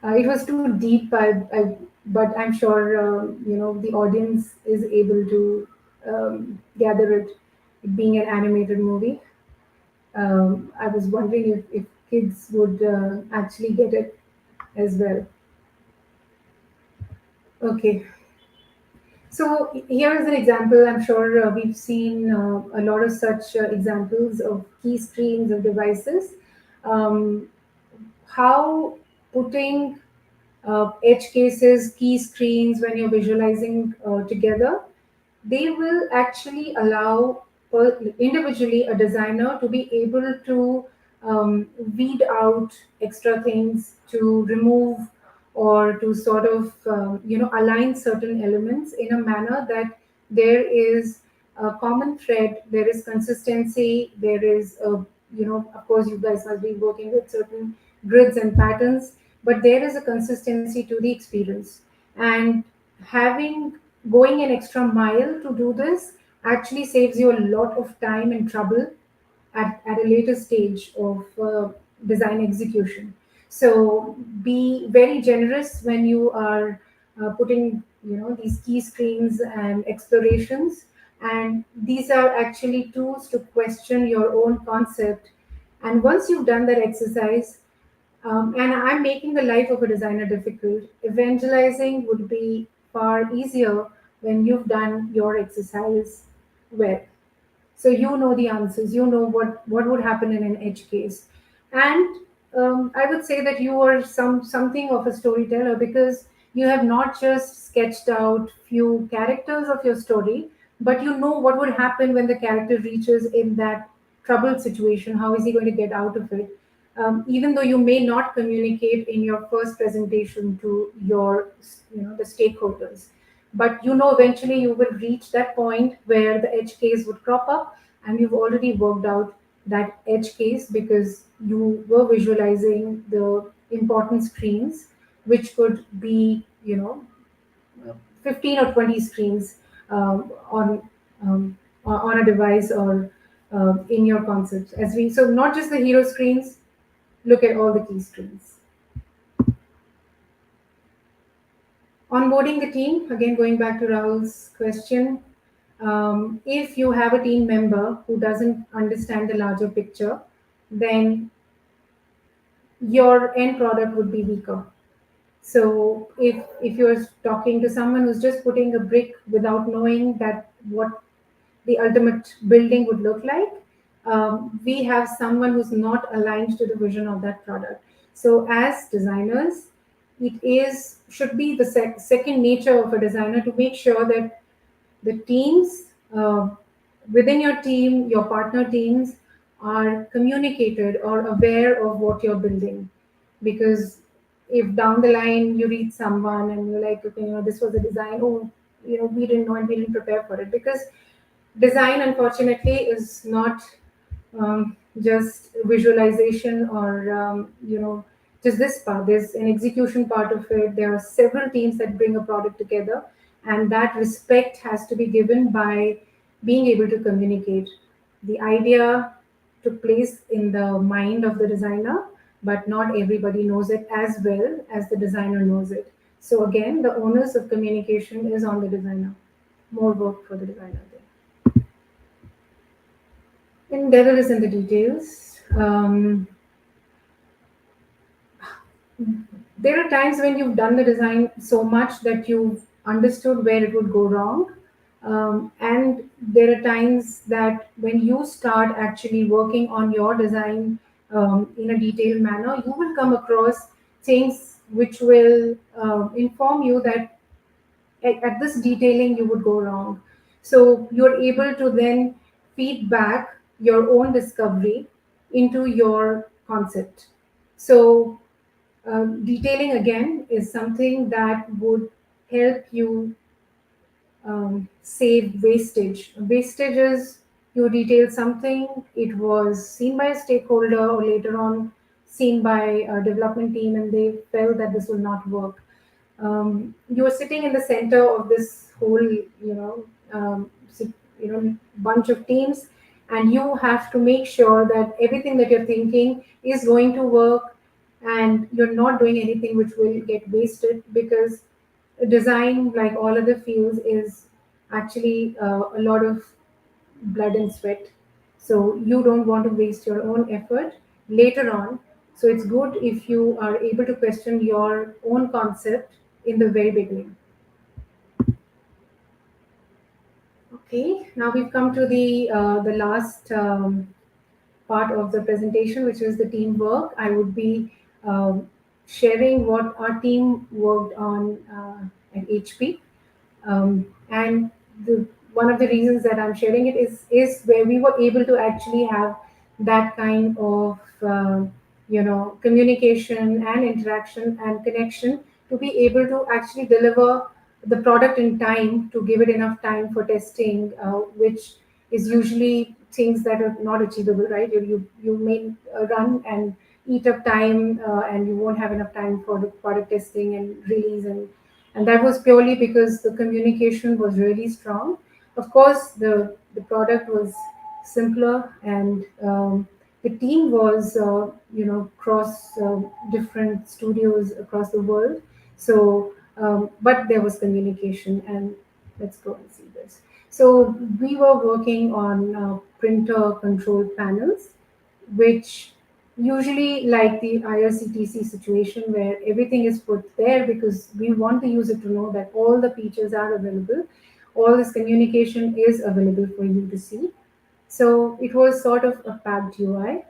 It was too deep, but I'm sure the audience is able to gather it, being an animated movie. I was wondering if kids would actually get it as well. Okay, so here is an example. I'm sure we've seen a lot of such examples of key screens of devices. Um, how putting edge cases, key screens, when you're visualizing together, they will actually allow individually a designer to be able to weed out extra things, to remove or to sort of align certain elements in a manner that there is a common thread, there is consistency, there is of course you guys must be working with certain grids and patterns, but there is a consistency to the experience. And having going an extra mile to do this actually saves you a lot of time and trouble at a later stage of design execution. So be very generous when you are putting these key screens and explorations, and these are actually tools to question your own concept. And once you've done that exercise, and I'm making the life of a designer difficult. Evangelizing would be far easier when you've done your exercise well. So you know the answers, you know what would happen in an edge case. And I would say that you are something of a storyteller, because you have not just sketched out few characters of your story, but you know what would happen when the character reaches in that troubled situation. How is he going to get out of it? Even though you may not communicate in your first presentation to your the stakeholders, but eventually you will reach that point where the edge case would crop up, and you've already worked out that edge case because you were visualizing the important screens, which could be 15 or 20 screens um, on a device, or in your concepts. So not just the hero screens, look at all the key screens. Onboarding the team, again, going back to Rahul's question, if you have a team member who doesn't understand the larger picture, then your end product would be weaker. So if you're talking to someone who's just putting a brick without knowing that what the ultimate building would look like, we have someone who's not aligned to the vision of that product. So as designers, it should be the second nature of a designer to make sure that the teams within your team, your partner teams, are communicated or aware of what you're building. Because if down the line you reach someone and you're like, okay, this was a design, oh, we didn't know and we didn't prepare for it. Because design, unfortunately, is not just visualization or just this part. There's an execution part of it. There are several teams that bring a product together, and that respect has to be given by being able to communicate. The idea took place in the mind of the designer, but not everybody knows it as well as the designer knows it. So again, the onus of communication is on the designer. More work for the designer there. And devil is in the details. There are times when you've done the design so much that you've understood where it would go wrong. And there are times that when you start actually working on your design in a detailed manner, you will come across things which will inform you that at this detailing you would go wrong. So you're able to then feed back your own discovery into your concept. So detailing again is something that would help you save wastage. Wastage is you detail something, it was seen by a stakeholder or later on seen by a development team and they felt that this will not work. You're sitting in the center of this whole, bunch of teams, and you have to make sure that everything that you're thinking is going to work, and you're not doing anything which will get wasted because design, like all other fields, is actually a lot of blood and sweat. So you don't want to waste your own effort later on. So it's good if you are able to question your own concept in the very beginning. Okay, now we've come to the last part of the presentation, which is the teamwork. I would be sharing what our team worked on at HP. And one of the reasons that I'm sharing it is where we were able to actually have that kind of communication and interaction and connection to be able to actually deliver the product in time, to give it enough time for testing, which is usually things that are not achievable, right? You may run and eat up time, and you won't have enough time for the product testing and release, and that was purely because the communication was really strong. Of course, the product was simpler, and the team was cross different studios across the world. So, but there was communication, and let's go and see this. So we were working on printer control panels, which usually like the IRCTC situation where everything is put there because we want the user to know that all the features are available, all this communication is available for you to see. So it was sort of a packed UI,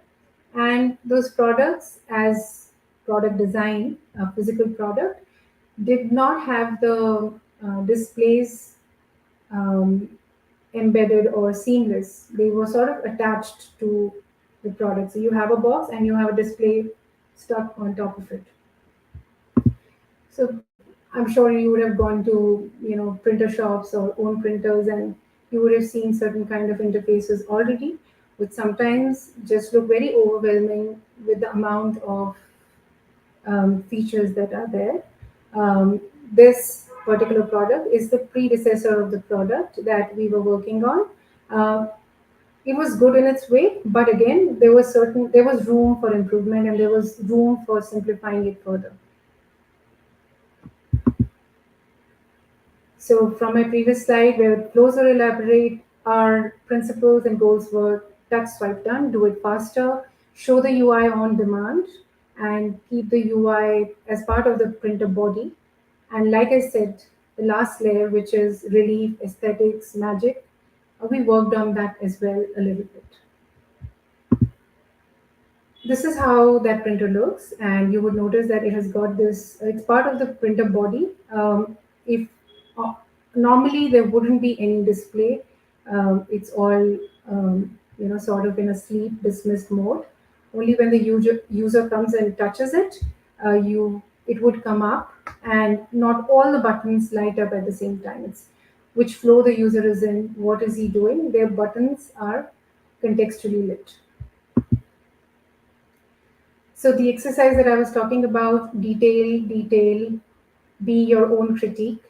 and those products, as product design, a physical product, did not have the displays um, embedded or seamless. They were sort of attached to the product. So you have a box and you have a display stuck on top of it. So I'm sure you would have gone to printer shops or own printers, and you would have seen certain kind of interfaces already, which sometimes just look very overwhelming with the amount of features that are there. This particular product is the predecessor of the product that we were working on. Uh, it was good in its way, but again, there was room for improvement and there was room for simplifying it further. So from my previous slide, where closer elaborate, our principles and goals were touch, swipe, done, do it faster, show the UI on demand, and keep the UI as part of the printer body. And like I said, the last layer, which is relief, aesthetics, magic, we worked on that as well a little bit. This is how that printer looks, and you would notice that it has got this, it's part of the printer body. If normally there wouldn't be any display, it's all sort of in a sleep dismissed mode. Only when the user comes and touches it, it would come up, and not all the buttons light up at the same time. It's which flow the user is in, what is he doing. Their buttons are contextually lit. So the exercise that I was talking about, detail, be your own critique.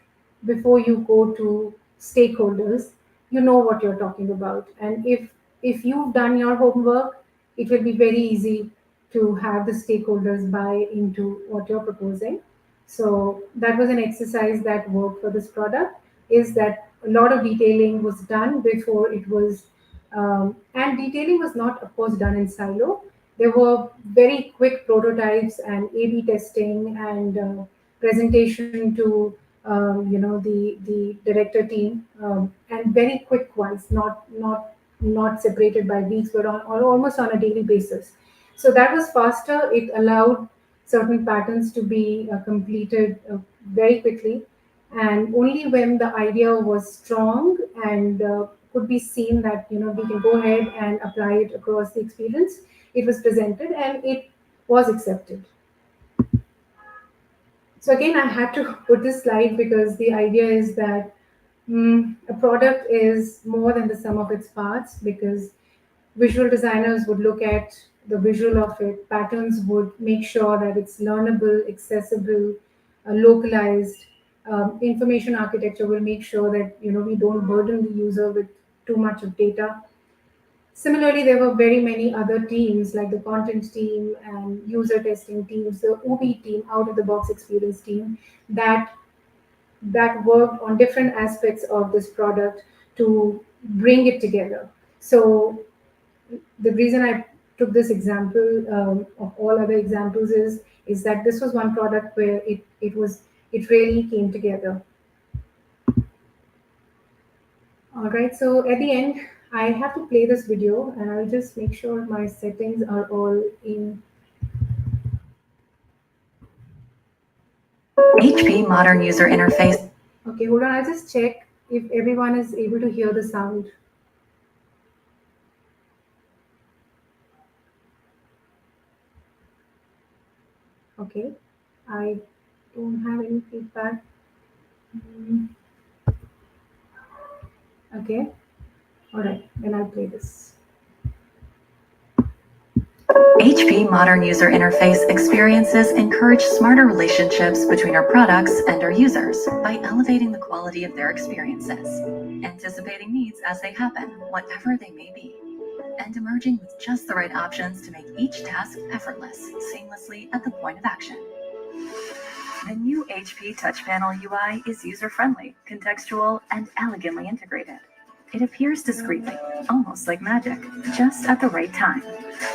Before you go to stakeholders, you know what you're talking about. And if you've done your homework, it will be very easy to have the stakeholders buy into what you're proposing. So that was an exercise that worked for this product, is that a lot of detailing was done before it was, and detailing was not, of course, done in silo. There were very quick prototypes and A/B testing and presentation to the director team, and very quick ones, not separated by weeks, but on almost on a daily basis. So that was faster. It allowed certain patterns to be completed very quickly, and only when the idea was strong and could be seen that we can go ahead and apply it across the experience, it was presented and it was accepted. So again, I had to put this slide because the idea is that a product is more than the sum of its parts, because visual designers would look at the visual of it, patterns would make sure that it's learnable, accessible, localized. Information architecture will make sure that we don't burden the user with too much of data. Similarly, there were very many other teams like the content team and user testing teams, the UB team, out of the box experience team, that worked on different aspects of this product to bring it together. So the reason I took this example of all other examples is that this was one product where it really came together. All right, so at the end, I have to play this video, and I'll just make sure my settings are all in. HP Modern User Interface. Okay, hold on, I'll just check if everyone is able to hear the sound. Okay, I don't have any feedback. Okay, all right, then I'll play this. HP Modern User Interface experiences encourage smarter relationships between our products and our users by elevating the quality of their experiences, anticipating needs as they happen, whatever they may be, and emerging with just the right options to make each task effortless, seamlessly at the point of action. The new HP Touch Panel UI is user-friendly, contextual, and elegantly integrated. It appears discreetly, almost like magic, just at the right time.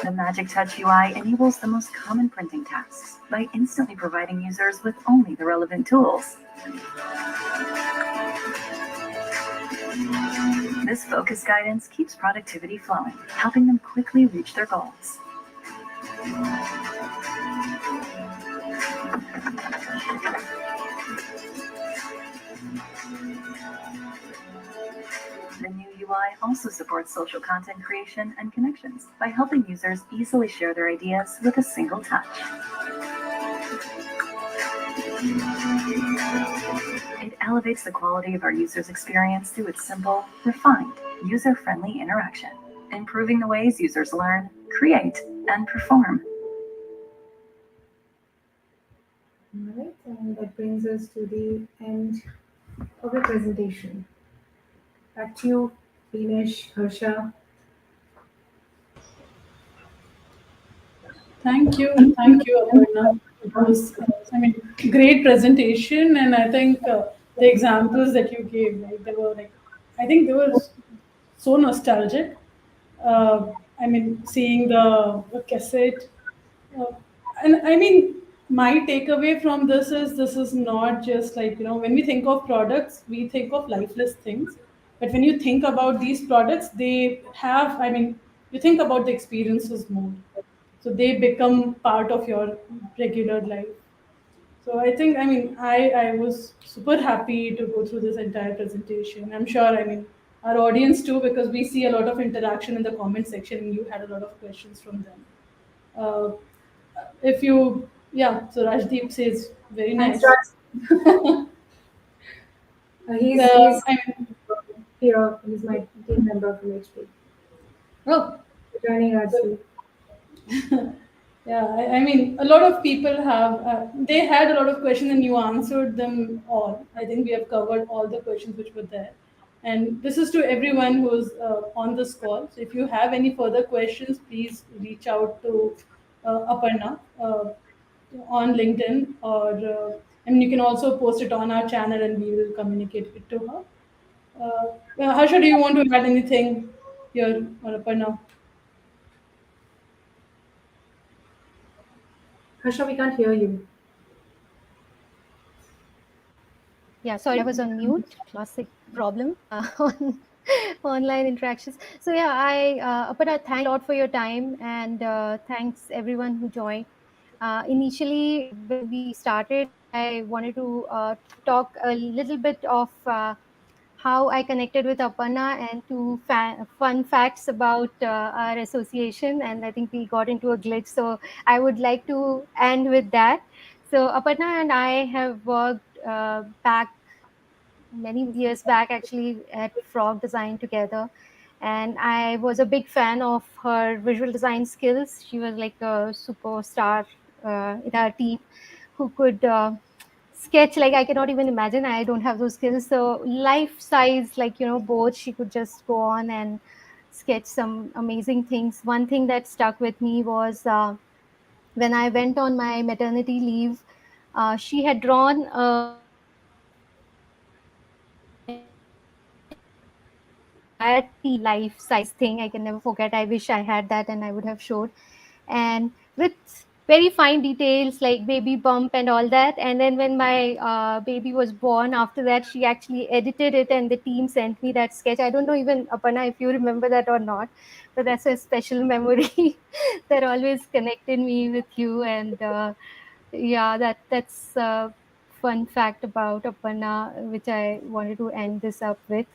The Magic Touch UI enables the most common printing tasks by instantly providing users with only the relevant tools. This focus guidance keeps productivity flowing, helping them quickly reach their goals. The new UI also supports social content creation and connections by helping users easily share their ideas with a single touch. It elevates the quality of our users' experience through its simple, refined, user-friendly interaction, improving the ways users learn, create, and perform. All right, and that brings us to the end of the presentation. Back to you, Vinesh, Harsha. Thank you, Aparna. It was, great presentation, and I think the examples that you gave, right, they were so nostalgic. Seeing the cassette, and my takeaway from this is not just when we think of products, we think of lifeless things, but when you think about these products, they have, you think about the experiences more, so they become part of your regular life. So I think, I was super happy to go through this entire presentation. I'm sure, our audience too, because we see a lot of interaction in the comment section, and you had a lot of questions from them. Uh, if you, yeah, so Rajdeep says, very nice. Thanks, Raj. He's here. He's my team member from HP. Oh, Joining Rajdeep. yeah, a lot of people have, they had a lot of questions and you answered them all. I think we have covered all the questions which were there. And this is to everyone who's on this call. So if you have any further questions, please reach out to Aparna on LinkedIn, or you can also post it on our channel, and we will communicate it to her. Harsha, do you want to add anything here, or Aparna? Harsha, we can't hear you. Yeah, sorry, I was on mute. Classic problem on online interactions. So yeah, Aparna, thank a lot for your time, and thanks everyone who joined. Initially, when we started, I wanted to talk a little bit of how I connected with Aparna and two fun facts about our association. And I think we got into a glitch. So I would like to end with that. So Aparna and I have worked back many years back actually at Frog Design together. And I was a big fan of her visual design skills. She was like a superstar in our team who could sketch like I cannot even imagine. I don't have those skills. So life size, like, boards, she could just go on and sketch some amazing things. One thing that stuck with me was when I went on my maternity leave, she had drawn a life size thing. I can never forget. I wish I had that and I would have showed. And with very fine details like baby bump and all that. And then when my baby was born, after that, she actually edited it and the team sent me that sketch. I don't know even, Aparna, if you remember that or not, but that's a special memory that always connected me with you. And yeah, that's a fun fact about Aparna, which I wanted to end this up with.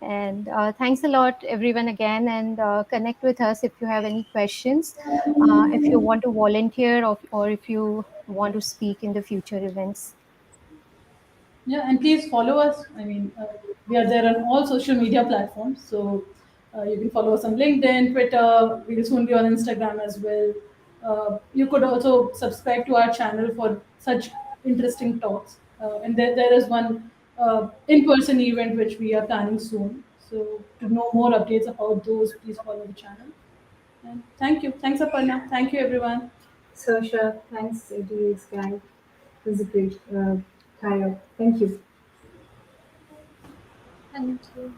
And thanks a lot, everyone, again. And connect with us if you have any questions, if you want to volunteer, or if you want to speak in the future events. Yeah, and please follow us. We are there on all social media platforms. So you can follow us on LinkedIn, Twitter. We'll soon be on Instagram as well. You could also subscribe to our channel for such interesting talks. And there is one in-person event which we are planning soon. So to know more updates about those, please follow the channel. And thank you. Thanks, Aparna. Thank you, everyone. Sarsha, thanks, ADX gang. It was a great tie-up. Thank you. Thank you.